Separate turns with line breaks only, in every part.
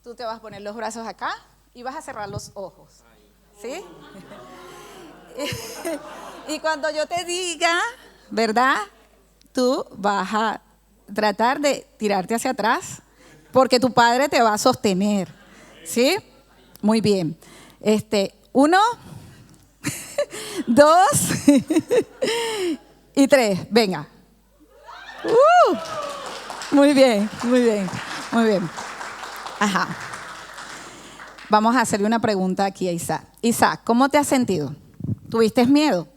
Tú te vas a poner los brazos acá y vas a cerrar los ojos, ¿sí? Y cuando yo te diga, ¿verdad? Tú vas a tratar de tirarte hacia atrás porque tu padre te va a sostener, ¿sí? Muy bien. 1, 2 y 3. Venga. Muy bien, muy bien, muy bien. Ajá. Vamos a hacerle una pregunta aquí a Isaac. Isaac, ¿cómo te has sentido? ¿Tuviste miedo?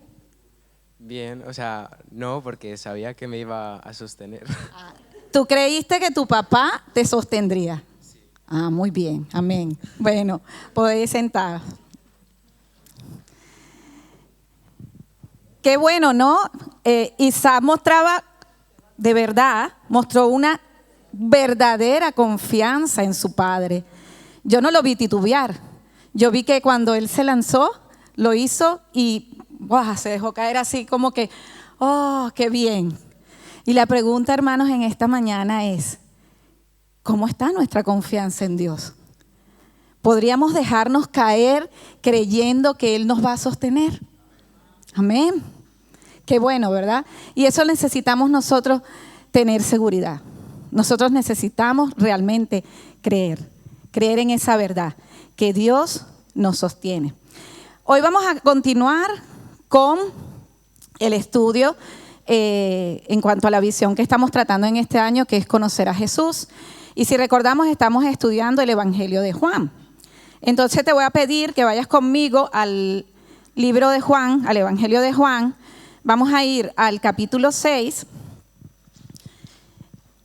Bien, o sea, no, porque sabía que me iba a sostener.
¿Tú creíste que tu papá te sostendría?
Sí.
Ah, muy bien, amén. Bueno, podéis sentar. Qué bueno, ¿no? Isaac mostró una verdadera confianza en su padre. Yo no lo vi titubear. Yo vi que cuando él se lanzó, lo hizo y se dejó caer así como que, ¡oh, qué bien! Y la pregunta, hermanos, en esta mañana es, ¿cómo está nuestra confianza en Dios? ¿Podríamos dejarnos caer creyendo que Él nos va a sostener? Amén. Qué bueno, ¿verdad? Y eso necesitamos nosotros tener seguridad. Nosotros necesitamos realmente creer en esa verdad, que Dios nos sostiene. Hoy vamos a continuar con el estudio en cuanto a la visión que estamos tratando en este año, que es conocer a Jesús. Y si recordamos, estamos estudiando el Evangelio de Juan. Entonces te voy a pedir que vayas conmigo al libro de Juan, al Evangelio de Juan. Vamos a ir al capítulo 6.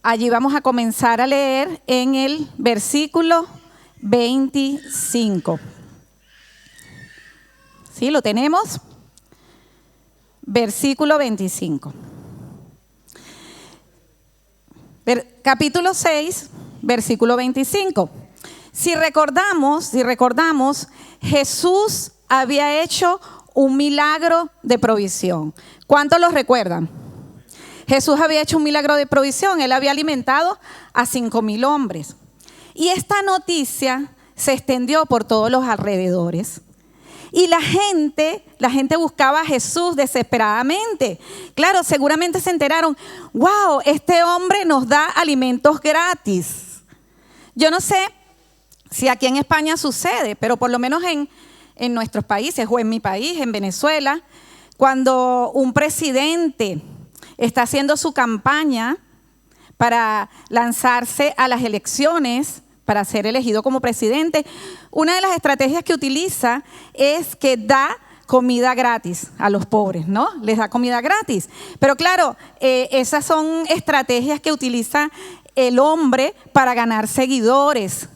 Allí vamos a comenzar a leer en el versículo 25. ¿Sí? ¿Lo tenemos? Versículo 25. Capítulo 6, versículo 25. Si recordamos, Jesús había hecho un milagro de provisión. ¿Cuántos lo recuerdan? Jesús había hecho un milagro de provisión. Él había alimentado a 5,000 hombres. Y esta noticia se extendió por todos los alrededores. Y la gente buscaba a Jesús desesperadamente. Claro, seguramente se enteraron, wow, este hombre nos da alimentos gratis. Yo no sé si aquí en España sucede, pero por lo menos en nuestros países o en mi país, en Venezuela, cuando un presidente está haciendo su campaña para lanzarse a las elecciones, para ser elegido como presidente, una de las estrategias que utiliza es que da comida gratis a los pobres, ¿no? Les da comida gratis. Pero claro, esas son estrategias que utiliza el hombre para ganar seguidores.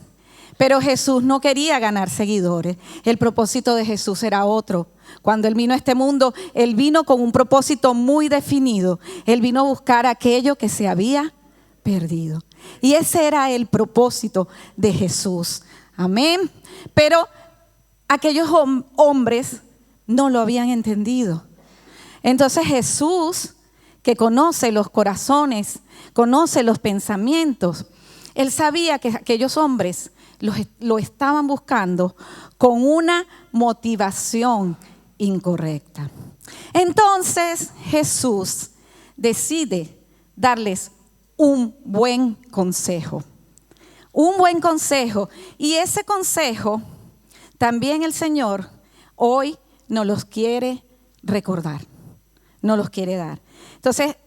Pero Jesús no quería ganar seguidores. El propósito de Jesús era otro. Cuando Él vino a este mundo, Él vino con un propósito muy definido. Él vino a buscar aquello que se había perdido. Y ese era el propósito de Jesús. Amén. Pero aquellos hombres no lo habían entendido. Entonces Jesús, que conoce los corazones, conoce los pensamientos, Él sabía que aquellos hombres lo estaban buscando con una motivación incorrecta. Entonces Jesús decide darles un buen consejo. Un buen consejo. Y ese consejo también el Señor hoy nos los quiere recordar, nos los quiere dar. Entonces,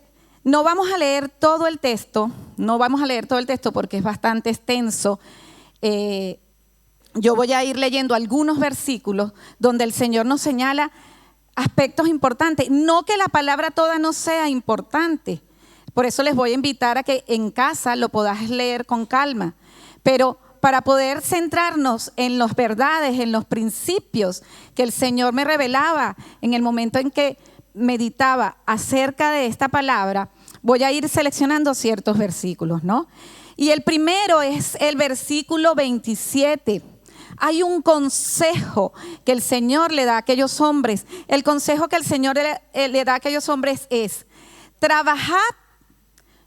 no vamos a leer todo el texto porque es bastante extenso. Yo voy a ir leyendo algunos versículos donde el Señor nos señala aspectos importantes. No que la palabra toda no sea importante. Por eso les voy a invitar a que en casa lo podáis leer con calma. Pero para poder centrarnos en las verdades, en los principios que el Señor me revelaba en el momento en que meditaba acerca de esta palabra, voy a ir seleccionando ciertos versículos, ¿no? Y el primero es el versículo 27. Hay un consejo que el Señor le da a aquellos hombres. El consejo que el Señor le da a aquellos hombres es: trabajad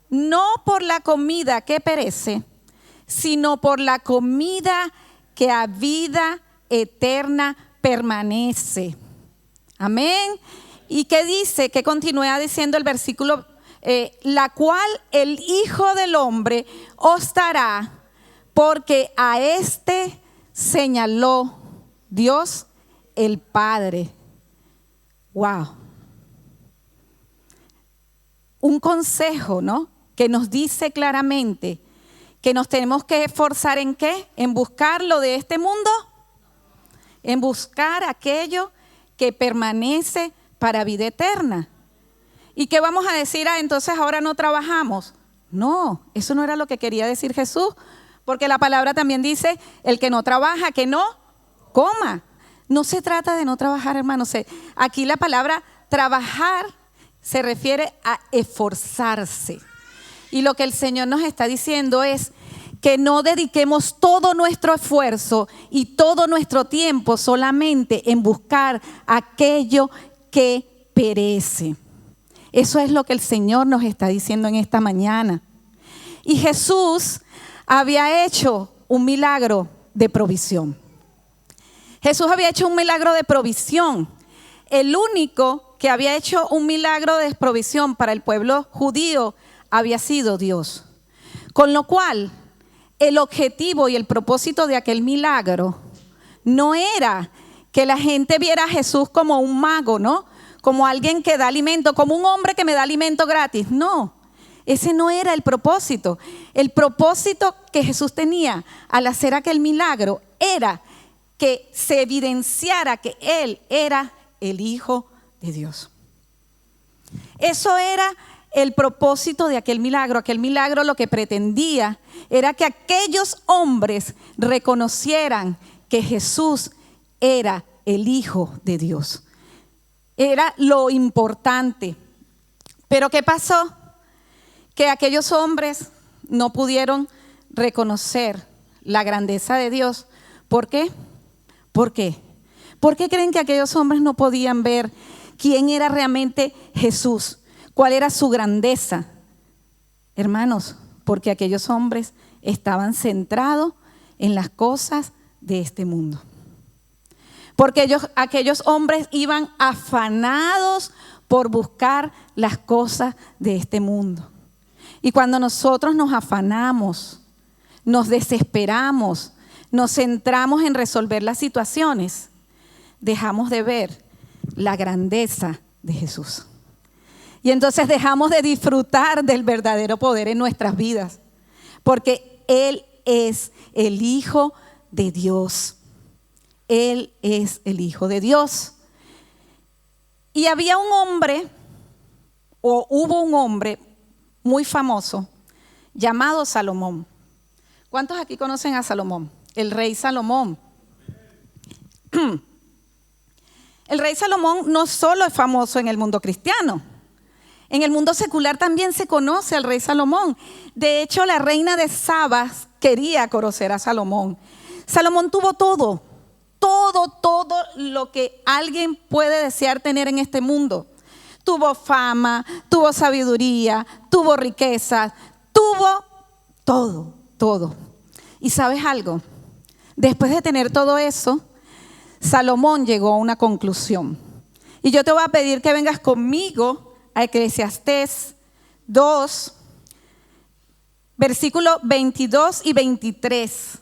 no por la comida que perece, sino por la comida que a vida eterna permanece. Amén. ¿Y qué dice? Que continúa diciendo el versículo, la cual el Hijo del Hombre os dará, porque a este señaló Dios el Padre. Wow. Un consejo, ¿no? Que nos dice claramente que nos tenemos que esforzar ¿en qué? ¿En buscar lo de este mundo? En buscar aquello que permanece para vida eterna. ¿Y qué vamos a decir? Entonces ahora no trabajamos. No, eso no era lo que quería decir Jesús, porque la palabra también dice, el que no trabaja, que no coma. No se trata de no trabajar, hermanos. Aquí la palabra trabajar se refiere a esforzarse. Y lo que el Señor nos está diciendo es que no dediquemos todo nuestro esfuerzo y todo nuestro tiempo solamente en buscar aquello que perece. Eso es lo que el Señor nos está diciendo en esta mañana. Y Jesús había hecho un milagro de provisión. Jesús había hecho un milagro de provisión. El único que había hecho un milagro de provisión para el pueblo judío había sido Dios. Con lo cual, el objetivo y el propósito de aquel milagro no era que la gente viera a Jesús como un mago, ¿no? Como alguien que da alimento, como un hombre que me da alimento gratis. No, ese no era el propósito. El propósito que Jesús tenía al hacer aquel milagro era que se evidenciara que Él era el Hijo de Dios. Eso era el propósito de aquel milagro. Aquel milagro lo que pretendía era que aquellos hombres reconocieran que Jesús era el Hijo de Dios. Era lo importante. Pero ¿qué pasó? Que aquellos hombres no pudieron reconocer la grandeza de Dios. ¿Por qué? ¿Por qué? ¿Por qué creen que aquellos hombres no podían ver quién era realmente Jesús? ¿Cuál era su grandeza? Hermanos, porque aquellos hombres estaban centrados en las cosas de este mundo. Porque aquellos hombres iban afanados por buscar las cosas de este mundo. Y cuando nosotros nos afanamos, nos desesperamos, nos centramos en resolver las situaciones, dejamos de ver la grandeza de Jesús. Y entonces dejamos de disfrutar del verdadero poder en nuestras vidas, porque Él es el Hijo de Dios. Él es el Hijo de Dios. Y había un hombre, o hubo un hombre muy famoso llamado Salomón. ¿Cuántos aquí conocen a Salomón? El rey Salomón. El rey Salomón no solo es famoso en el mundo cristiano. En el mundo secular también se conoce al rey Salomón. De hecho, la reina de Saba quería conocer a Salomón. Salomón tuvo todo lo que alguien puede desear tener en este mundo. Tuvo fama, tuvo sabiduría, tuvo riqueza, tuvo todo. ¿Y sabes algo? Después de tener todo eso, Salomón llegó a una conclusión. Y yo te voy a pedir que vengas conmigo a Eclesiastés 2, versículos 22 y 23.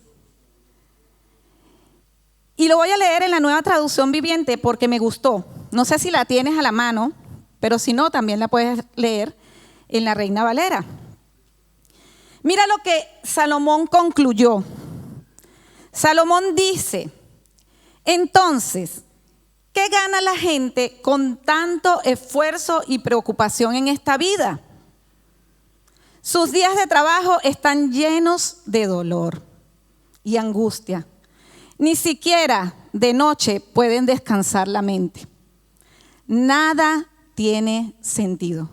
Y lo voy a leer en la Nueva Traducción Viviente porque me gustó. No sé si la tienes a la mano, pero si no, también la puedes leer en la Reina Valera. Mira lo que Salomón concluyó. Salomón dice: entonces, ¿qué gana la gente con tanto esfuerzo y preocupación en esta vida? Sus días de trabajo están llenos de dolor y angustia. Ni siquiera de noche pueden descansar la mente. Nada tiene sentido.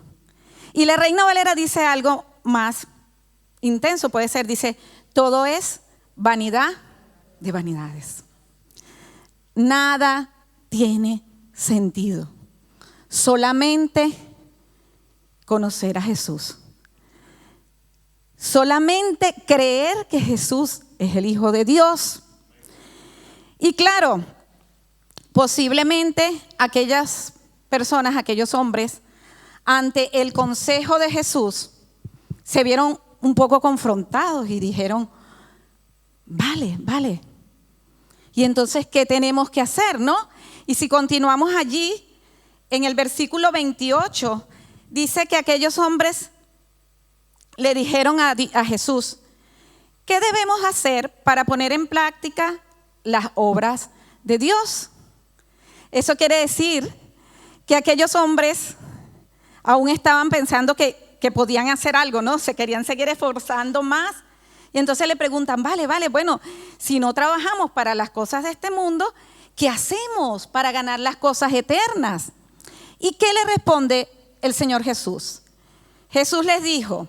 Y la Reina Valera dice algo más intenso, puede ser, dice: todo es vanidad de vanidades. Nada tiene sentido. Solamente conocer a Jesús. solamente creer que Jesús es el Hijo de Dios. Y claro, posiblemente aquellas personas, aquellos hombres, ante el consejo de Jesús, se vieron un poco confrontados y dijeron, vale. Y entonces, ¿qué tenemos que hacer, no? Y si continuamos allí, en el versículo 28, dice que aquellos hombres le dijeron a Jesús, ¿qué debemos hacer para poner en práctica las obras de Dios? Eso quiere decir que aquellos hombres aún estaban pensando que podían hacer algo, ¿no? Se querían seguir esforzando más. Y entonces le preguntan, vale, bueno, si no trabajamos para las cosas de este mundo, ¿qué hacemos para ganar las cosas eternas? ¿Y qué le responde el Señor Jesús? Jesús les dijo,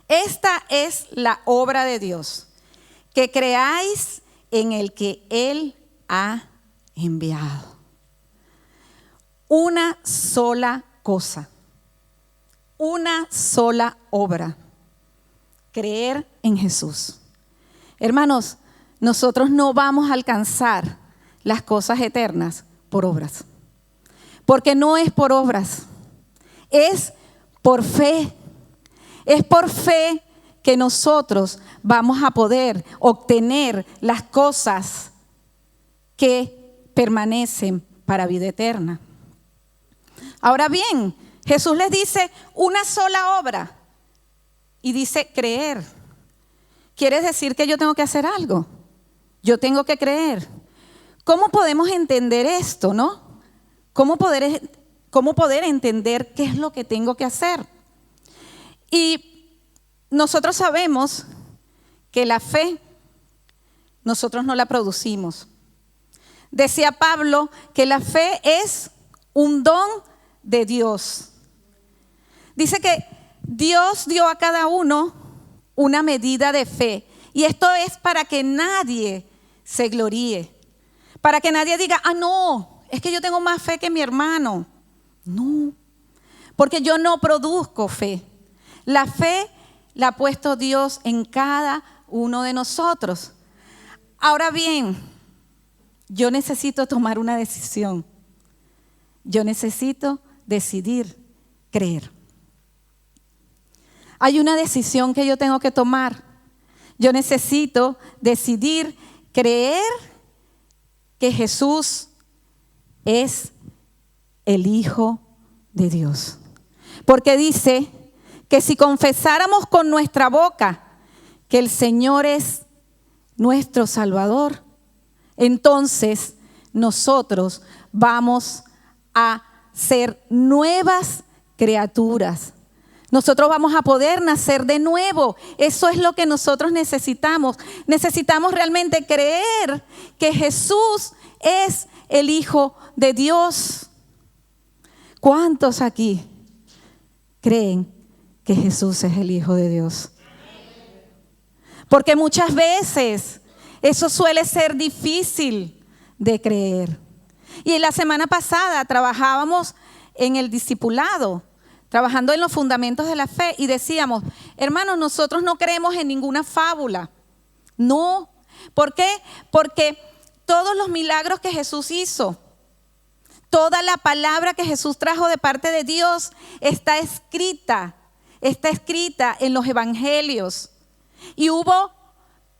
esta es la obra de Dios, que creáis en el que Él ha enviado. Una sola cosa, una sola obra, creer en Jesús. Hermanos, nosotros no vamos a alcanzar las cosas eternas por obras, porque no es por obras, es por fe. Es por fe que nosotros vamos a poder obtener las cosas que permanecen para vida eterna. Ahora bien, Jesús les dice una sola obra y dice creer. ¿Quiere decir que yo tengo que hacer algo? Yo tengo que creer. ¿Cómo podemos entender esto, no? ¿Cómo poder entender qué es lo que tengo que hacer? Y nosotros sabemos que la fe nosotros no la producimos. Decía Pablo que la fe es un don de Dios. Dice que Dios dio a cada uno una medida de fe. Y esto es para que nadie se gloríe. Para que nadie diga, no, es que yo tengo más fe que mi hermano. No, porque yo no produzco fe. La fe la ha puesto Dios en cada uno de nosotros. Ahora bien, yo necesito tomar una decisión. Yo necesito decidir creer. Hay una decisión que yo tengo que tomar. Yo necesito decidir creer que Jesús es el Hijo de Dios. Porque dice que si confesáramos con nuestra boca que el Señor es nuestro Salvador, entonces nosotros vamos a ser nuevas criaturas. Nosotros vamos a poder nacer de nuevo. Eso es lo que nosotros necesitamos. Necesitamos realmente creer que Jesús es el Hijo de Dios. ¿Cuántos aquí creen que Jesús es el Hijo de Dios? Porque muchas veces eso suele ser difícil de creer. Y la semana pasada trabajábamos en el discipulado, trabajando en los fundamentos de la fe, y decíamos, hermanos, nosotros no creemos en ninguna fábula. No. ¿Por qué? Porque todos los milagros que Jesús hizo, toda la palabra que Jesús trajo de parte de Dios está escrita en los evangelios. Y hubo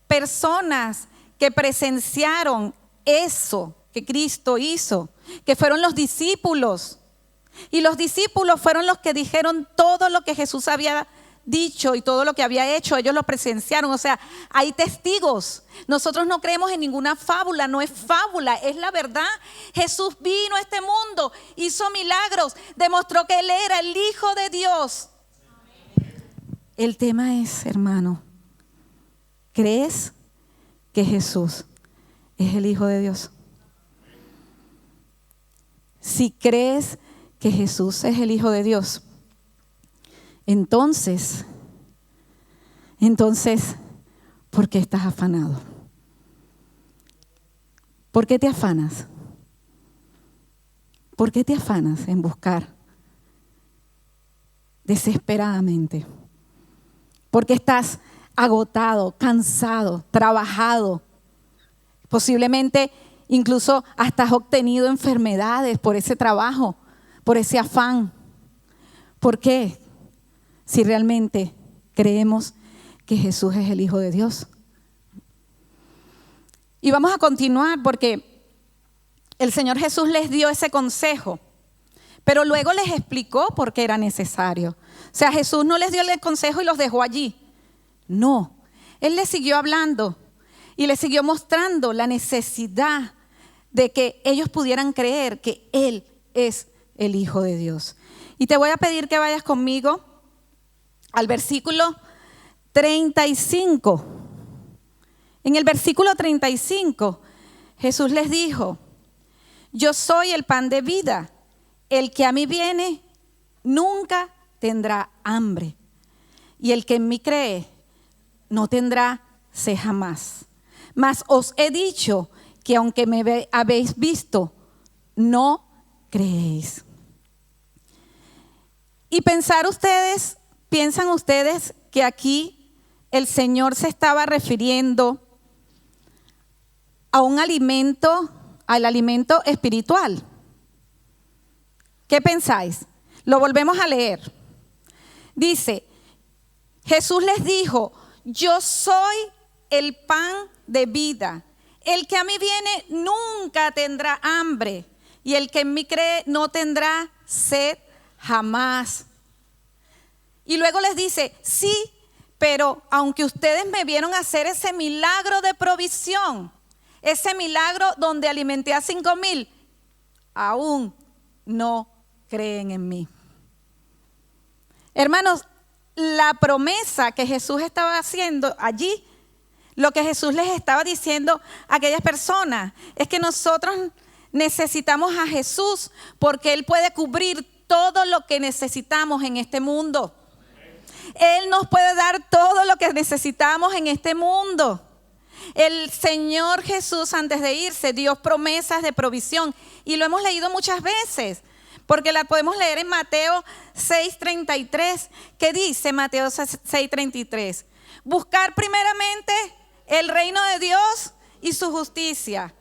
personas que presenciaron eso que Cristo hizo, que fueron los discípulos. Y los discípulos fueron los que dijeron todo lo que Jesús había dicho y todo lo que había hecho. Ellos lo presenciaron, o sea, hay testigos. Nosotros no creemos en ninguna fábula, no es fábula, es la verdad. Jesús vino a este mundo, hizo milagros, demostró que Él era el Hijo de Dios. El tema es, hermano, ¿crees que Jesús es el Hijo de Dios? Si crees que Jesús es el Hijo de Dios, entonces, ¿por qué estás afanado? ¿Por qué te afanas? ¿Por qué te afanas en buscar desesperadamente porque estás agotado, cansado, trabajado. Posiblemente incluso hasta has obtenido enfermedades por ese trabajo, por ese afán. ¿Por qué? Si realmente creemos que Jesús es el Hijo de Dios. Y vamos a continuar porque el Señor Jesús les dio ese consejo, pero luego les explicó por qué era necesario. O sea, Jesús no les dio el consejo y los dejó allí. No, Él les siguió hablando y les siguió mostrando la necesidad de que ellos pudieran creer que Él es el Hijo de Dios. Y te voy a pedir que vayas conmigo al versículo 35. En el versículo 35, Jesús les dijo: yo soy el pan de vida. El que a mí viene nunca tendrá hambre. Y el que en mí cree no tendrá sed jamás. Mas os he dicho que aunque me habéis visto, no creéis. Y piensan ustedes que aquí el Señor se estaba refiriendo a un alimento, al alimento espiritual. ¿Qué pensáis? Lo volvemos a leer. Dice, Jesús les dijo: yo soy el pan de vida. El que a mí viene nunca tendrá hambre, y el que en mí cree no tendrá sed jamás. Y luego les dice: sí, pero aunque ustedes me vieron hacer ese milagro de provisión, ese milagro donde alimenté a 5,000, aún no creen en mí. Hermanos, la promesa que Jesús estaba haciendo allí, lo que Jesús les estaba diciendo a aquellas personas, es que nosotros necesitamos a Jesús porque Él puede cubrir todo lo que necesitamos en este mundo. Él nos puede dar todo lo que necesitamos en este mundo. El Señor Jesús, antes de irse, dio promesas de provisión y lo hemos leído muchas veces, porque la podemos leer en Mateo 6:33. ¿Qué dice Mateo 6:33? Buscar primeramente el reino de Dios y su justicia.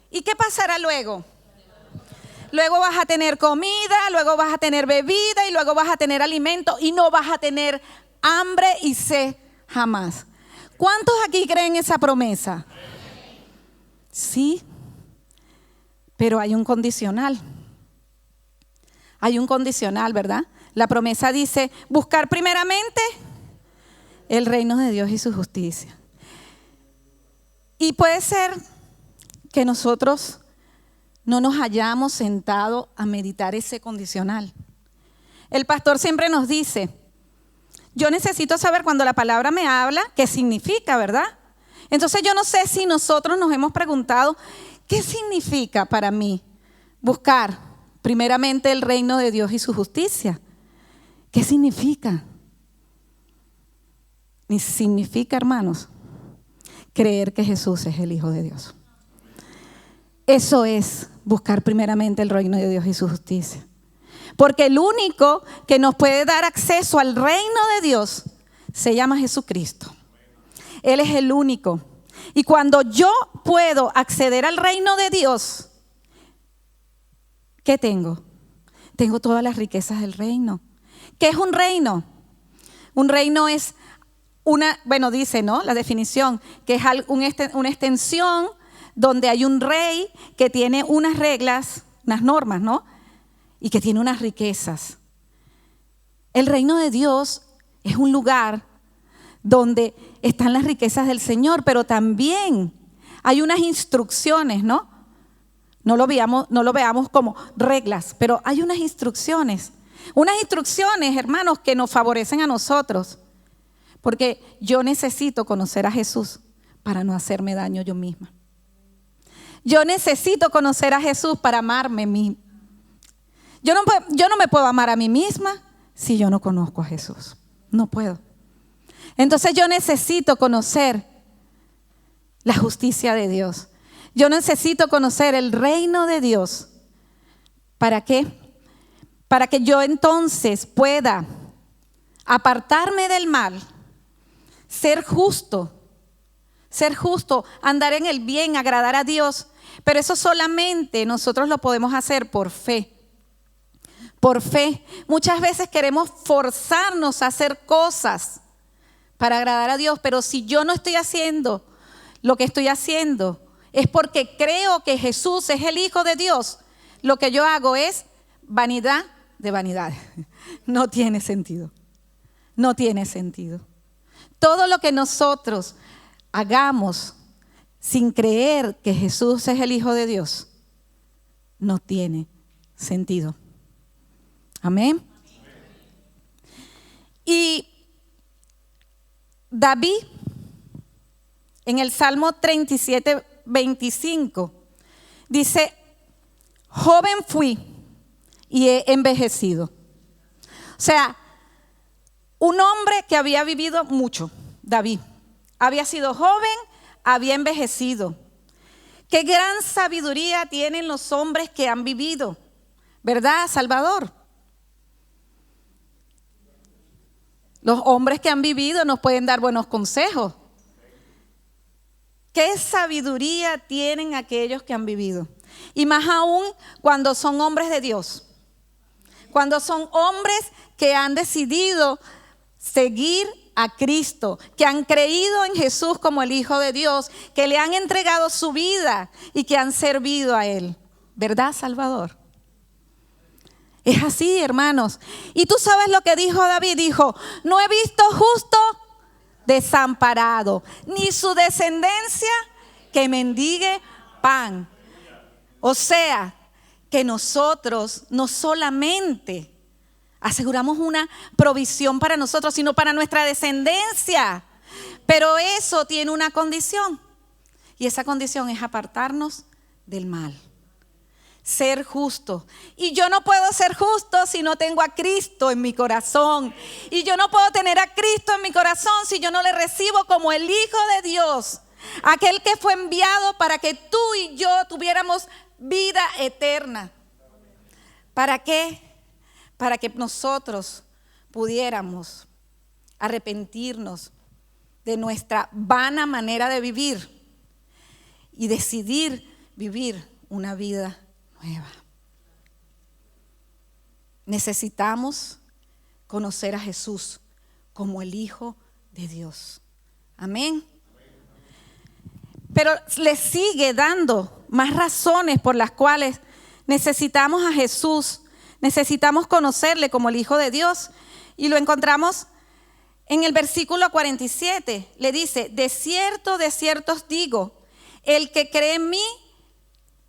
¿Y qué pasará luego? Luego vas a tener comida, luego vas a tener bebida y luego vas a tener alimento y no vas a tener hambre y sed jamás. ¿Cuántos aquí creen esa promesa? Sí, pero hay un condicional. Hay un condicional, ¿verdad? La promesa dice: buscar primeramente el reino de Dios y su justicia. Y puede ser que nosotros no nos hayamos sentado a meditar ese condicional. El pastor siempre nos dice: yo necesito saber cuando la palabra me habla qué significa, ¿verdad? Entonces yo no sé si nosotros nos hemos preguntado: ¿qué significa para mí buscar primeramente el reino de Dios y su justicia? ¿Qué significa? Y significa, hermanos, creer que Jesús es el Hijo de Dios. Eso es buscar primeramente el reino de Dios y su justicia. Porque el único que nos puede dar acceso al reino de Dios se llama Jesucristo. Él es el único. Y cuando yo puedo acceder al reino de Dios, ¿qué tengo? Tengo todas las riquezas del reino. ¿Qué es un reino? Un reino es dice, ¿no? La definición, que es una extensión donde hay un rey que tiene unas reglas, unas normas, ¿no? Y que tiene unas riquezas. El reino de Dios es un lugar donde están las riquezas del Señor, pero también hay unas instrucciones, ¿no? No lo veamos como reglas, pero hay unas instrucciones. Unas instrucciones, hermanos, que nos favorecen a nosotros. Porque yo necesito conocer a Jesús para no hacerme daño yo misma. Yo necesito conocer a Jesús para amarme a mí. Yo no me puedo amar a mí misma si yo no conozco a Jesús. No puedo. Entonces yo necesito conocer la justicia de Dios. Yo necesito conocer el reino de Dios. ¿Para qué? Para que yo entonces pueda apartarme del mal ser justo, andar en el bien, agradar a Dios. Pero eso solamente nosotros lo podemos hacer por fe. Por fe. Muchas veces queremos forzarnos a hacer cosas para agradar a Dios, pero si yo no estoy haciendo lo que estoy haciendo, es porque creo que Jesús es el Hijo de Dios. Lo que yo hago es vanidad de vanidades. No tiene sentido. No tiene sentido. Todo lo que nosotros hagamos sin creer que Jesús es el Hijo de Dios, no tiene sentido. Amén. Y David, en el Salmo 37, 25, dice: joven fui y he envejecido. O sea, un hombre que había vivido mucho, David, había sido joven, había envejecido. Qué gran sabiduría tienen los hombres que han vivido, ¿verdad, Salvador? Los hombres que han vivido nos pueden dar buenos consejos. ¿Qué sabiduría tienen aquellos que han vivido? Y más aún cuando son hombres de Dios. Cuando son hombres que han decidido seguir a Cristo, que han creído en Jesús como el Hijo de Dios, que le han entregado su vida y que han servido a Él. ¿Verdad, Salvador? Es así, hermanos. Y tú sabes lo que dijo David. Dijo: no he visto justo desamparado, ni su descendencia que mendigue pan. O sea, que nosotros no solamente aseguramos una provisión para nosotros, sino para nuestra descendencia. Pero eso tiene una condición. Y esa condición es apartarnos del mal. Ser justo. Y yo no puedo ser justo si no tengo a Cristo en mi corazón. Y yo no puedo tener a Cristo en mi corazón si yo no le recibo como el Hijo de Dios. Aquel que fue enviado para que tú y yo tuviéramos vida eterna. ¿Para qué? Para que nosotros pudiéramos arrepentirnos de nuestra vana manera de vivir y decidir vivir una vida nueva. Necesitamos conocer a Jesús como el Hijo de Dios. Amén. Pero le sigue dando más razones por las cuales necesitamos a Jesús, necesitamos conocerle como el Hijo de Dios. Y lo encontramos en el versículo 47. Le dice: de cierto os digo, el que cree en mí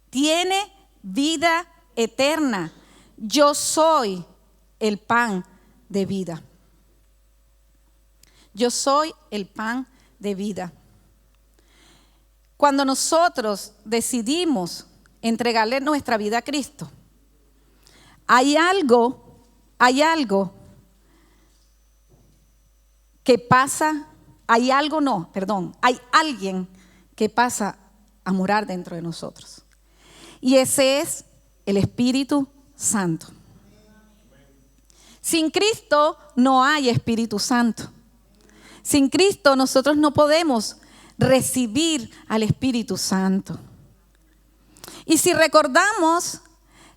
tiene vida eterna. Yo soy el pan de vida. Yo soy el pan de vida. Cuando nosotros decidimos entregarle nuestra vida a Cristo, hay algo que pasa, hay alguien que pasa a morar dentro de nosotros. Y ese es el Espíritu Santo. Sin Cristo no hay Espíritu Santo. Sin Cristo nosotros no podemos recibir al Espíritu Santo. Y si recordamos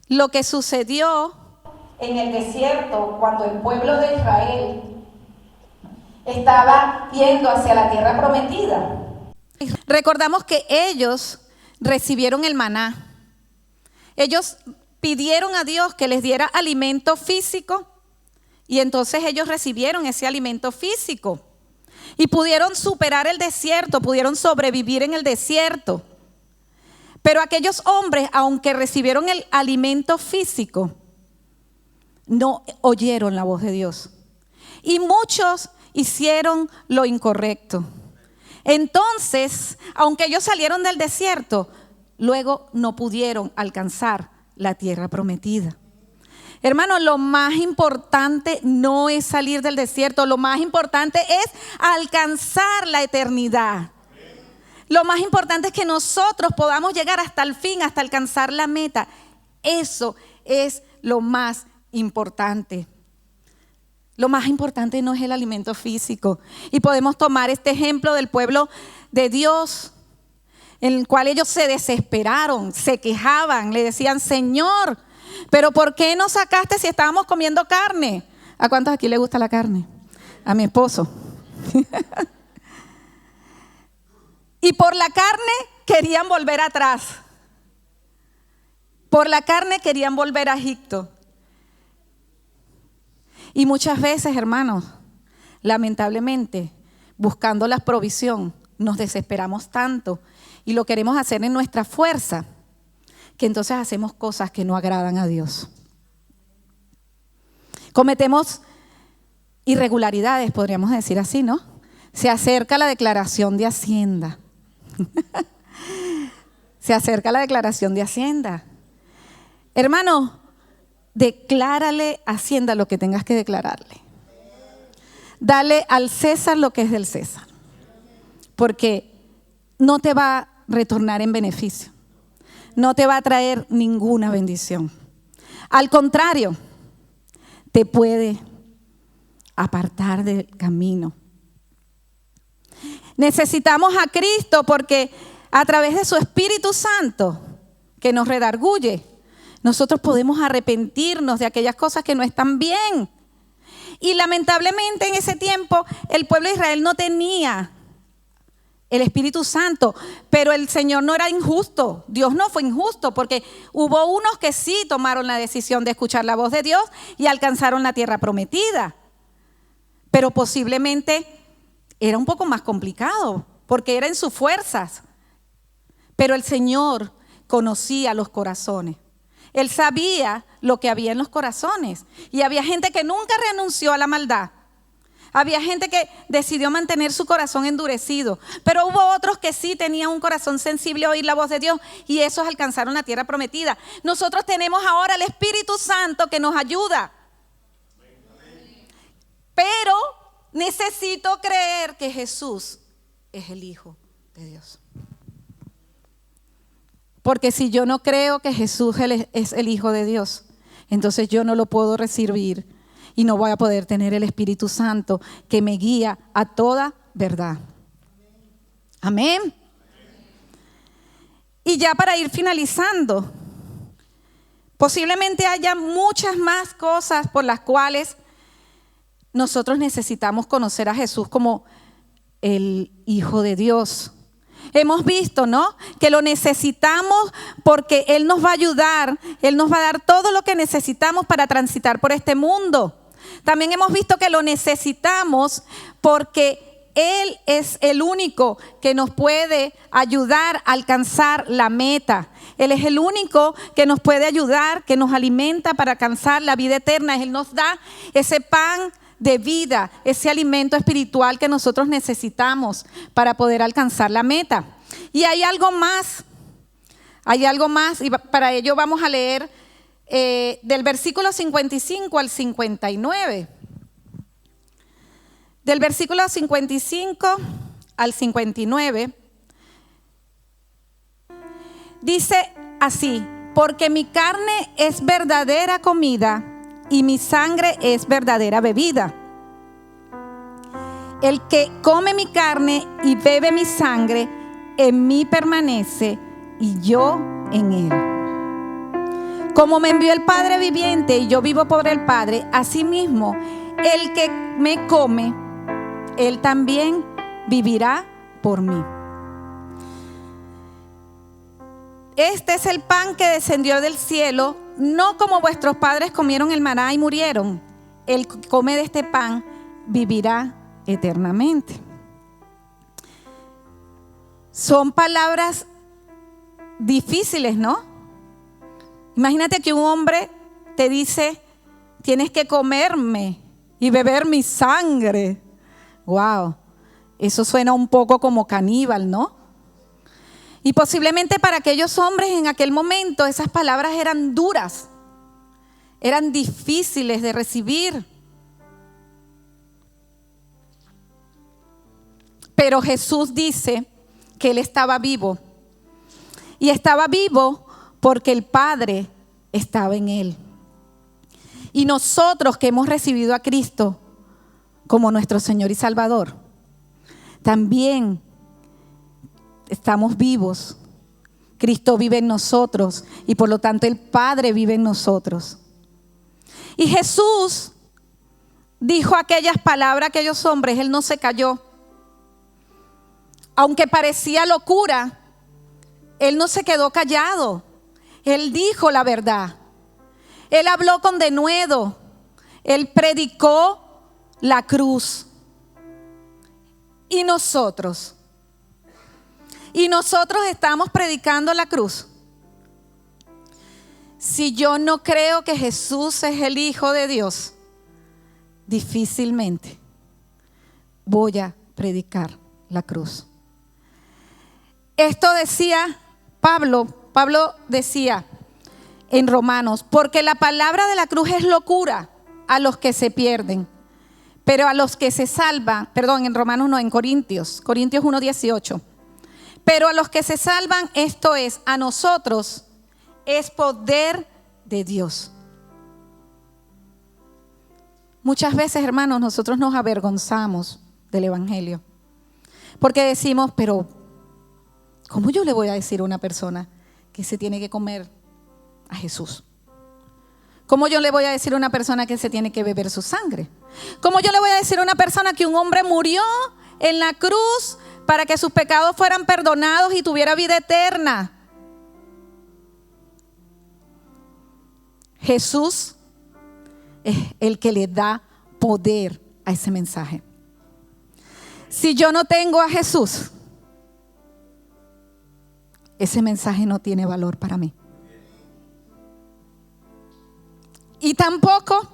lo que sucedió en el desierto cuando el pueblo de Israel estaba yendo hacia la tierra prometida, recordamos que ellos recibieron el maná. Ellos pidieron a Dios que les diera alimento físico y entonces ellos recibieron ese alimento físico y pudieron superar el desierto, pudieron sobrevivir en el desierto. Pero aquellos hombres, aunque recibieron el alimento físico, no oyeron la voz de Dios. Y muchos hicieron lo incorrecto. Entonces, aunque ellos salieron del desierto, luego no pudieron alcanzar la tierra prometida. Hermanos, lo más importante no es salir del desierto, lo más importante es alcanzar la eternidad. Lo más importante es que nosotros podamos llegar hasta el fin, hasta alcanzar la meta. Eso es lo más importante. Lo más importante no es el alimento físico. Y podemos tomar este ejemplo del pueblo de Dios, en el cual ellos se desesperaron, se quejaban, le decían: Señor, ¿pero por qué nos sacaste si estábamos comiendo carne? ¿A cuántos aquí les gusta la carne? A mi esposo. Y por la carne querían volver atrás. Por la carne querían volver a Egipto. Y muchas veces, hermanos, lamentablemente, buscando la provisión, nos desesperamos tanto y lo queremos hacer en nuestra fuerza, que entonces hacemos cosas que no agradan a Dios. Cometemos irregularidades, podríamos decir así, ¿no? Se acerca la declaración de Hacienda. Se acerca la declaración de Hacienda. Hermano, declárale a Hacienda lo que tengas que declararle. Dale al César lo que es del César. Porque no te va a retornar en beneficio. No te va a traer ninguna bendición. Al contrario, te puede apartar del camino. Necesitamos a Cristo porque a través de su Espíritu Santo que nos redarguye, nosotros podemos arrepentirnos de aquellas cosas que no están bien. Y lamentablemente en ese tiempo el pueblo de Israel no tenía el Espíritu Santo, pero el Señor no era injusto. Dios no fue injusto porque hubo unos que sí tomaron la decisión de escuchar la voz de Dios y alcanzaron la tierra prometida. Pero posiblemente era un poco más complicado porque era en sus fuerzas. Pero el Señor conocía los corazones. Él sabía lo que había en los corazones. Y había gente que nunca renunció a la maldad. Había gente que decidió mantener su corazón endurecido. Pero hubo otros que sí tenían un corazón sensible a oír la voz de Dios. Y esos alcanzaron la tierra prometida. Nosotros tenemos ahora el Espíritu Santo que nos ayuda. Pero necesito creer que Jesús es el Hijo de Dios. Porque si yo no creo que Jesús es el Hijo de Dios, entonces yo no lo puedo recibir y no voy a poder tener el Espíritu Santo que me guía a toda verdad. Amén. Y ya para ir finalizando, posiblemente haya muchas más cosas por las cuales nosotros necesitamos conocer a Jesús como el Hijo de Dios. Hemos visto, ¿no?, que lo necesitamos porque Él nos va a ayudar, Él nos va a dar todo lo que necesitamos para transitar por este mundo. También hemos visto que lo necesitamos porque Él es el único que nos puede ayudar a alcanzar la meta. Él es el único que nos puede ayudar, que nos alimenta para alcanzar la vida eterna. Él nos da ese pan de vida, ese alimento espiritual que nosotros necesitamos para poder alcanzar la meta. Y hay algo más y para ello vamos a leer del versículo 55 al 59. Del versículo 55 al 59 dice así: porque mi carne es verdadera comida y mi sangre es verdadera bebida. El que come mi carne y bebe mi sangre, en mí permanece y yo en él. Como me envió el Padre viviente y yo vivo por el Padre, asimismo el que me come, él también vivirá por mí. Este es el pan que descendió del cielo, no como vuestros padres comieron el maná y murieron. El que come de este pan vivirá eternamente. Son palabras difíciles, ¿no? Imagínate que un hombre te dice: tienes que comerme y beber mi sangre. Wow, eso suena un poco como caníbal, ¿no? Y posiblemente para aquellos hombres en aquel momento esas palabras eran duras, eran difíciles de recibir. Pero Jesús dice que Él estaba vivo. Y estaba vivo porque el Padre estaba en Él. Y nosotros que hemos recibido a Cristo, como nuestro Señor y Salvador, también estamos vivos. Cristo vive en nosotros y por lo tanto el Padre vive en nosotros. Y Jesús dijo aquellas palabras a aquellos hombres, Él no se cayó. Aunque parecía locura, Él no se quedó callado. Él dijo la verdad. Él habló con denuedo. Él predicó la cruz. Y nosotros estamos predicando la cruz. Si yo no creo que Jesús es el Hijo de Dios, difícilmente voy a predicar la cruz. Esto decía Pablo decía en Romanos, porque la palabra de la cruz es locura a los que se pierden, pero a los que se salvan, en Romanos no, en Corintios 1:18, pero a los que se salvan, esto es, a nosotros, es poder de Dios. Muchas veces, hermanos, nosotros nos avergonzamos del evangelio, porque decimos, pero ¿cómo yo le voy a decir a una persona que se tiene que comer a Jesús? ¿Cómo yo le voy a decir a una persona que se tiene que beber su sangre? ¿Cómo yo le voy a decir a una persona que un hombre murió en la cruz para que sus pecados fueran perdonados y tuviera vida eterna? Jesús es el que le da poder a ese mensaje. Si yo no tengo a Jesús, ese mensaje no tiene valor para mí. Y tampoco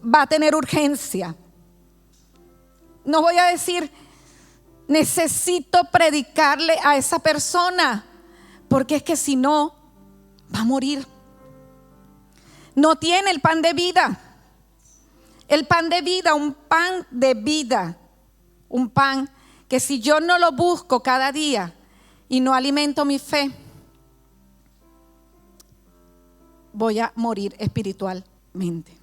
va a tener urgencia. No voy a decir, necesito predicarle a esa persona, porque es que si no, va a morir. No tiene el pan de vida. El pan de vida, un pan de vida. Un pan que si yo no lo busco cada día y no alimento mi fe, voy a morir espiritualmente.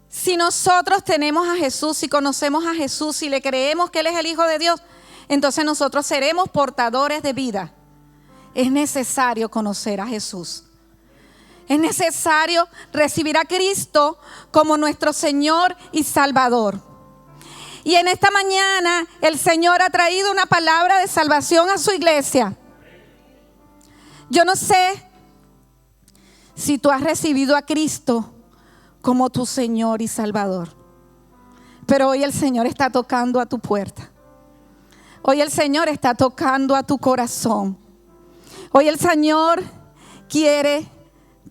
Si nosotros tenemos a Jesús, si conocemos a Jesús, si le creemos que Él es el Hijo de Dios, entonces nosotros seremos portadores de vida. Es necesario conocer a Jesús. Es necesario recibir a Cristo como nuestro Señor y Salvador. Y en esta mañana el Señor ha traído una palabra de salvación a su iglesia. Yo no sé si tú has recibido a Cristo como tu Señor y Salvador, pero hoy el Señor está tocando a tu puerta. Hoy el Señor está tocando a tu corazón. Hoy el Señor quiere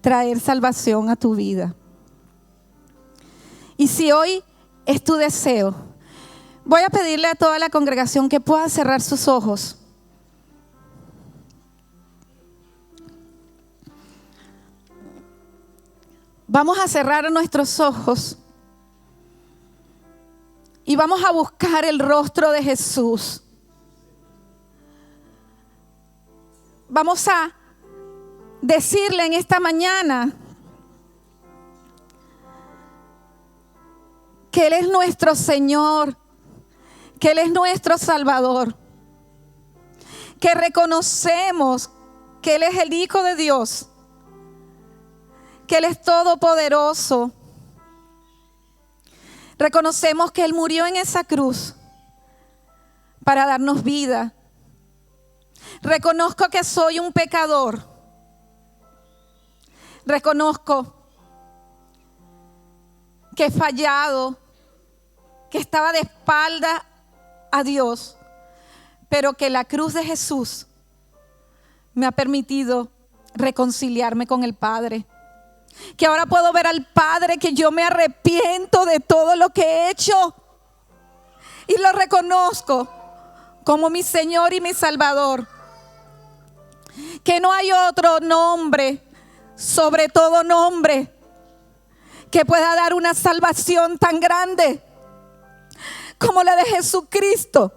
traer salvación a tu vida. Y si hoy es tu deseo, voy a pedirle a toda la congregación que pueda cerrar sus ojos. Vamos a cerrar nuestros ojos y vamos a buscar el rostro de Jesús. Vamos a decirle en esta mañana que Él es nuestro Señor, que Él es nuestro Salvador, que reconocemos que Él es el Hijo de Dios, que Él es todopoderoso. Reconocemos que Él murió en esa cruz para darnos vida. Reconozco que soy un pecador. Reconozco que he fallado, que estaba de espalda a Dios, pero que la cruz de Jesús me ha permitido reconciliarme con el Padre. Que ahora puedo ver al Padre, que yo me arrepiento de todo lo que he hecho y lo reconozco como mi Señor y mi Salvador. Que no hay otro nombre, sobre todo nombre, que pueda dar una salvación tan grande como la de Jesucristo.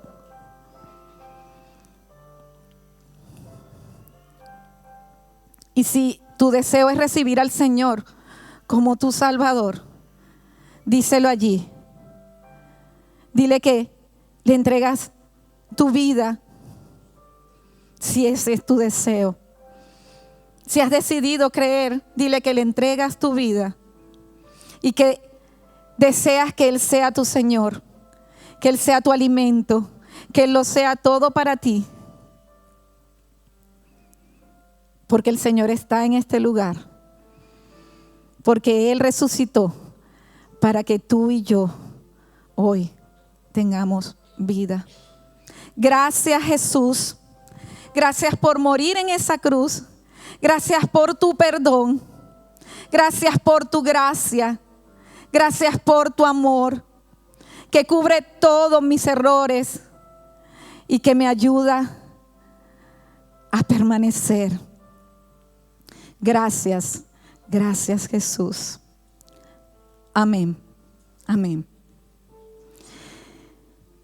Y si tu deseo es recibir al Señor como tu Salvador, díselo allí. Dile que le entregas tu vida, si ese es tu deseo. Si has decidido creer, dile que le entregas tu vida y que deseas que Él sea tu Señor, que Él sea tu alimento, que Él lo sea todo para ti. Porque el Señor está en este lugar, porque Él resucitó para que tú y yo hoy tengamos vida. Gracias, Jesús. Gracias por morir en esa cruz. Gracias por tu perdón. Gracias por tu gracia. Gracias por tu amor, que cubre todos mis errores y que me ayuda a permanecer. Gracias, gracias, Jesús. Amén, amén.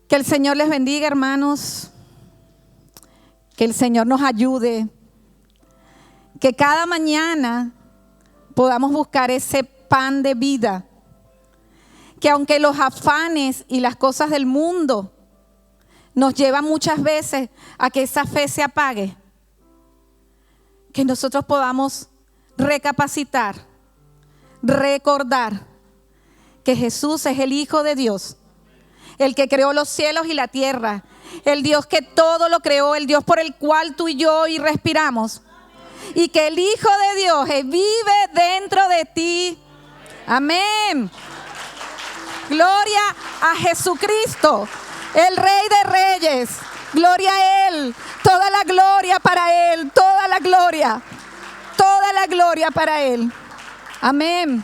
Que el Señor les bendiga, hermanos. Que el Señor nos ayude. Que cada mañana podamos buscar ese pan de vida. Que aunque los afanes y las cosas del mundo nos llevan muchas veces a que esa fe se apague, que nosotros podamos recapacitar, recordar que Jesús es el Hijo de Dios, el que creó los cielos y la tierra, el Dios que todo lo creó, el Dios por el cual tú y yo hoy respiramos, y que el Hijo de Dios vive dentro de ti. Amén. Gloria a Jesucristo, el Rey de Reyes. Gloria a Él. Toda la gloria para Él. Toda la gloria para Él. Amén.